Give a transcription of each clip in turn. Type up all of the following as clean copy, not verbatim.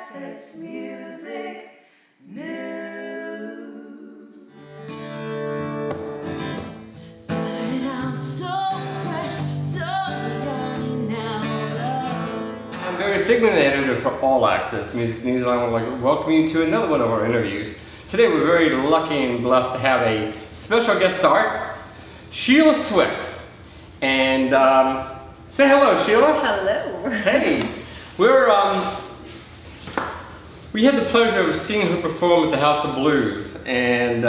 Access Music News. Started out so fresh, so young, now love. I'm Barry Sigmund, the editor for All Access Music News, and I would like to welcome you to another one of our interviews. Today we're very lucky and blessed to have a special guest star, Sheila Swift. And say hello, Sheila. Hello. Hey. We had the pleasure of seeing her perform at the House of Blues, and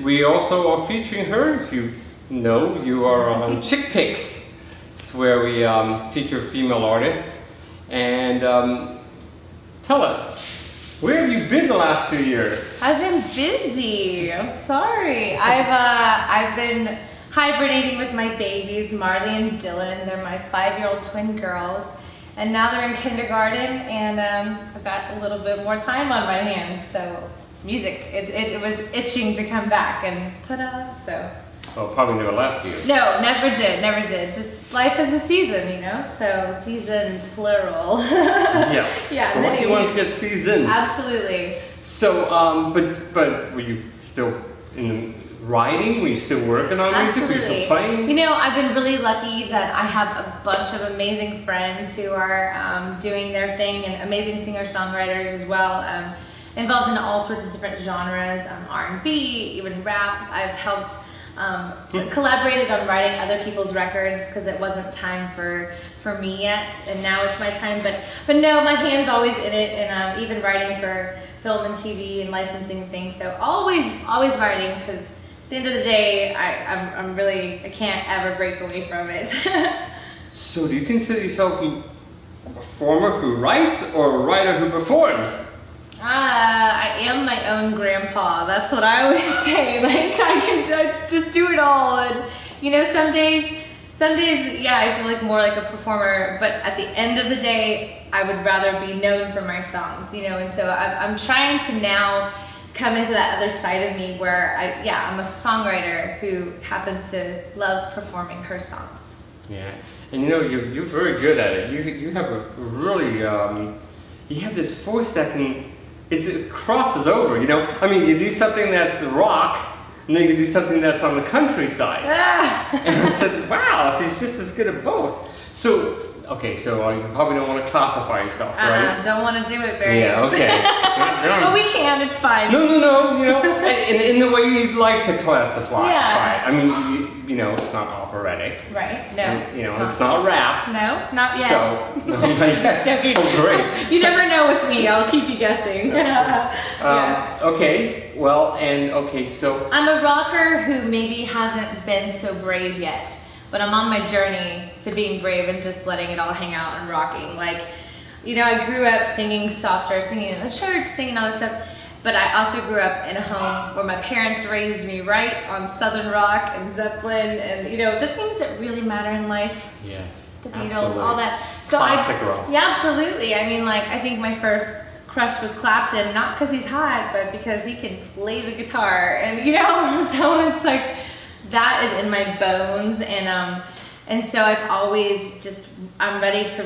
we also are featuring her. If you know, you are on Chic Pics. It's where we feature female artists. And tell us, where have you been the last few years? I've been busy. I'm sorry. I've been hibernating with my babies, Marley and Dylan. They're my 5-year-old twin girls. And now they're in kindergarten, and I've got a little bit more time on my hands. So music, it was itching to come back, and ta-da, so. Well, probably never left you. No, never did. Just life is a season, you know? So seasons, plural. Yes. Yeah. The lucky ones get seasons. Absolutely. So, but were you still in writing? Were you still working on music? Were you still playing? You know, I've been really lucky that I have a bunch of amazing friends who are doing their thing, and amazing singer-songwriters as well, involved in all sorts of different genres, R&B, even rap. I've helped collaborated on writing other people's records because it wasn't time for me yet, and now it's my time. But no, my hand's always in it, and even writing for film and TV and licensing things. So always writing, because at the end of the day, I can't ever break away from it. So do you consider yourself a performer who writes or a writer who performs? I am my own grandpa. That's what I always say. Like, I just do it all. And you know, some days, yeah, I feel like more like a performer. But at the end of the day, I would rather be known for my songs. You know, and so I'm trying to now come into that other side of me where I'm a songwriter who happens to love performing her songs. Yeah, and you know, you're very good at it. You have a really you have this voice that can. It crosses over, you know? I mean, you do something that's rock, and then you can do something that's on the countryside. And I said, wow, she's just as good at both. So, okay, so you probably don't want to classify yourself, right? Don't want to do it, Barry. Yeah, okay. But we can, it's fine. No, you know, in the way you'd like to classify. Yeah. I mean, you know, it's not operatic. Right, no. And, you know, it's not rap. No, not yet. So, no, not yet. Just joking. Oh, great. You never know with me, I'll keep you guessing. Yeah. Okay, well, so. I'm a rocker who maybe hasn't been so brave yet, but I'm on my journey to being brave and just letting it all hang out and rocking. Like, you know, I grew up singing softer, singing in the church, singing all this stuff. But I also grew up in a home where my parents raised me right on Southern rock and Zeppelin and, you know, the things that really matter in life. Yes, the Beatles, absolutely. all that. So classic rock. Yeah, absolutely. I mean, like, I think my first crush was Clapton, not because he's hot, but because he can play the guitar. And, you know, so it's like, that is in my bones. And so I've always just, I'm ready to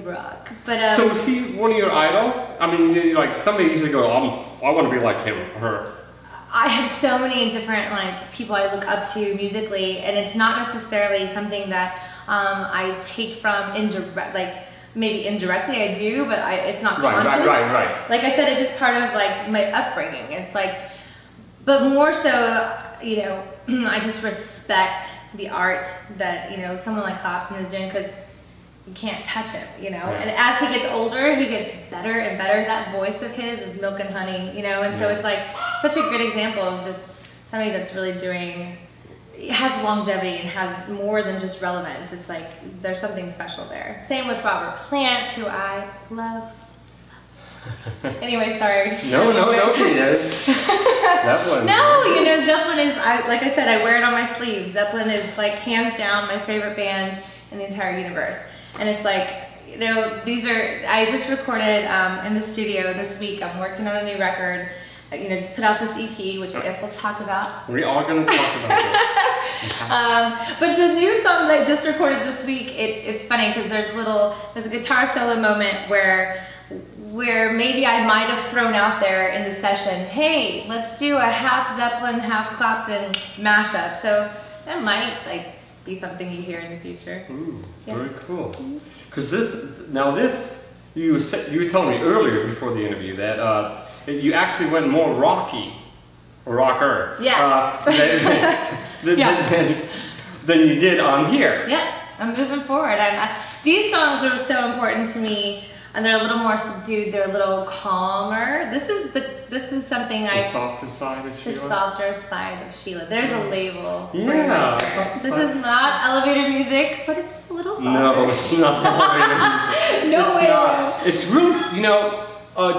rock. But so was he one of your idols? I mean, like somebody usually go, I want to be like him or her. I have so many different like people I look up to musically, and it's not necessarily something that I take from maybe indirectly I do, but it's not conscious. Right. Like I said, it's just part of like my upbringing. It's like, but more so, you know, I just respect the art that, you know, someone like Clapton is doing, because you can't touch him, you know. Yeah. And as he gets older, he gets better and better. That voice of his is milk and honey, you know. And so it's like such a good example of just somebody that's really has longevity and has more than just relevance. It's like there's something special there. Same with Robert Plant, who I love. Anyway, sorry. No, Zeppelin. No, you know, Zeppelin is, like I said, I wear it on my sleeve. Zeppelin is like hands down my favorite band in the entire universe. And it's like, you know, I just recorded in the studio this week. I'm working on a new record. You know, just put out this EP, which I guess we'll talk about. We are going to talk about it. But the new song that I just recorded this week, it's funny because there's a guitar solo moment where where maybe I might have thrown out there in the session, hey, let's do a half Zeppelin, half Clapton mashup. So that might like be something you hear in the future. Ooh, Yeah. very cool. Because you were telling me earlier before the interview that you actually went more rocky, or rocker, Yeah. than you did on here. Yeah, I'm moving forward. These songs are so important to me, and they're a little more subdued. They're a little calmer. This is something The softer side of The Sheila. softer side of Sheila. There's a label. for Yeah, you right there. softer This side. is not elevator music, but it's a little softer. No, it's not elevator music. No It's way. not. It's really,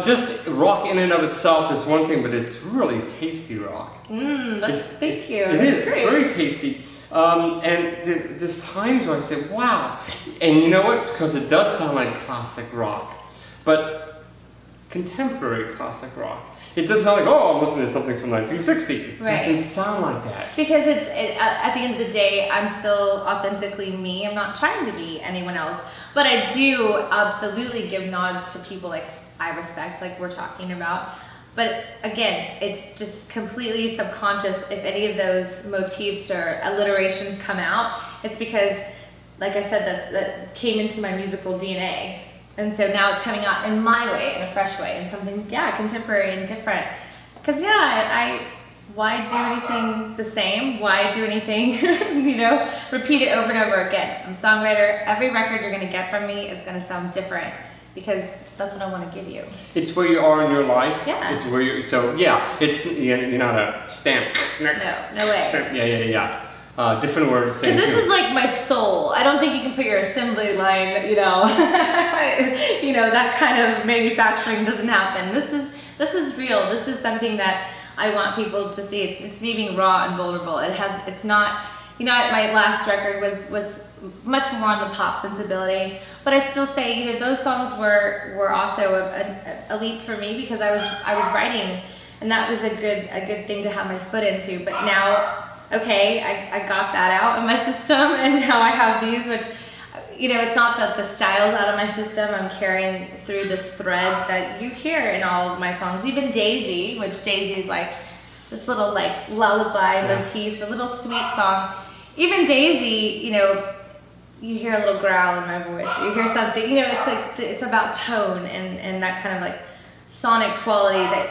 just rock in and of itself is one thing, but it's really tasty rock. Thank you. It That's is great. very tasty. And there's times where I say, wow. And you know what? Because it does sound like classic rock, but contemporary classic rock. It doesn't sound like, oh, I'm listening to something from 1960. It Right. doesn't sound like that. Because at the end of the day, I'm still authentically me. I'm not trying to be anyone else. But I do absolutely give nods to people like I respect, like we're talking about. But again, it's just completely subconscious if any of those motifs or alliterations come out. It's because, like I said, that came into my musical DNA. And so now it's coming out in my way, in a fresh way, and something, contemporary and different. Because, why do anything the same? Why do anything, repeat it over and over again? I'm a songwriter. Every record you're going to get from me is going to sound different because that's what I want to give you. It's where you are in your life. Yeah. It's where you're you're not a stamp. Next. No way. Stamp. Yeah. Different words. Same Because this tune. is like my soul. I don't think you can put your assembly line, that kind of manufacturing doesn't happen. This is real. This is something that I want people to see. It's me being raw and vulnerable. It's not, my last record was much more on the pop sensibility, but I still say, those songs were also a leap for me because I was writing, and that was a good thing to have my foot into. But now, okay, I got that out of my system, and now I have these, which, it's not that the style's out of my system. I'm carrying through this thread that you hear in all of my songs, even Daisy, which Daisy is like this little like lullaby motif, a little sweet song. Even Daisy, you hear a little growl in my voice. You hear something, it's like, it's about tone and that kind of like sonic quality that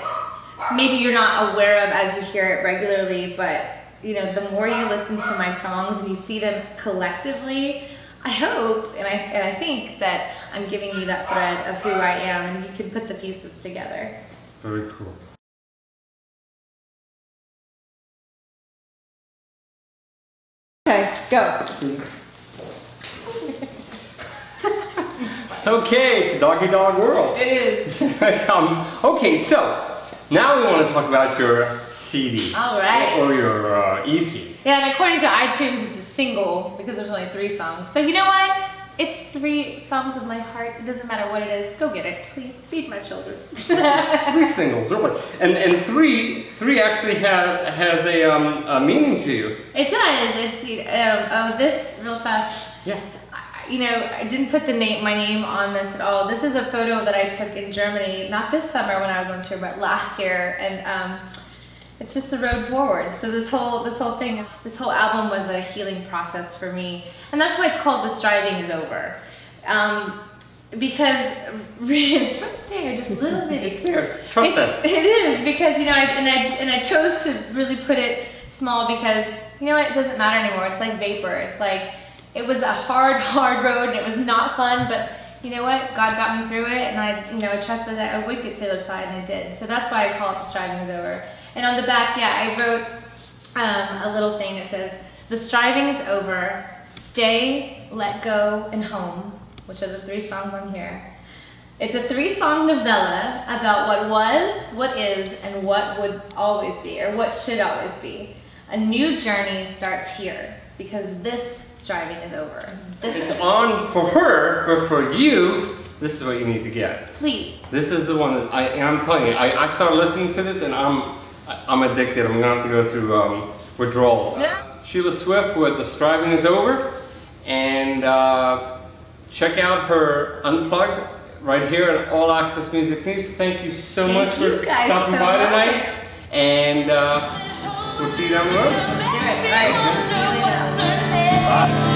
maybe you're not aware of as you hear it regularly, but the more you listen to my songs and you see them collectively, I hope and I think that I'm giving you that thread of who I am, and you can put the pieces together. Very cool. Okay, go. Okay, it's a doggy dog world. It is. Okay, so now we want to talk about your CD. All right. Or your EP. Yeah, and according to iTunes, it's a single because there's only 3 songs. So you know what? It's 3 songs of my heart. It doesn't matter what it is. Go get it, please. Feed my children. 3 singles, really. And three actually has a meaning to you. It does. It's this real fast. Yeah. I didn't put my name on this at all. This is a photo that I took in Germany, not this summer when I was on tour, but last year, and it's just the road forward. So this whole album was a healing process for me, and that's why it's called "The Striving Is Over," because it's right there, just a little bit. It's there. Trust us. It is because I chose to really put it small because it doesn't matter anymore. It's like vapor. It's like. It was a hard road, and it was not fun, but you know what? God got me through it, and I trusted that I would get to the other side, and I did. So that's why I call it "The Striving Is Over." And on the back, I wrote a little thing that says, "The striving is over, stay, let go, and home," which are the 3 songs on here. It's a 3-song novella about what was, what is, and what would always be, or what should always be. A new journey starts here, because this striving is over. It's on for her, but for you, this is what you need to get. Please. This is the one that I'm telling you, I started listening to this and I'm addicted. I'm gonna have to go through withdrawals. Yeah. Sheila Swift with "The Striving Is Over," and check out her Unplugged right here at All Access Music News. Thank you so much Thank you for guys stopping so by much. tonight. And we'll see you down the road. Let's do it. All right. Okay. See you later. Bye.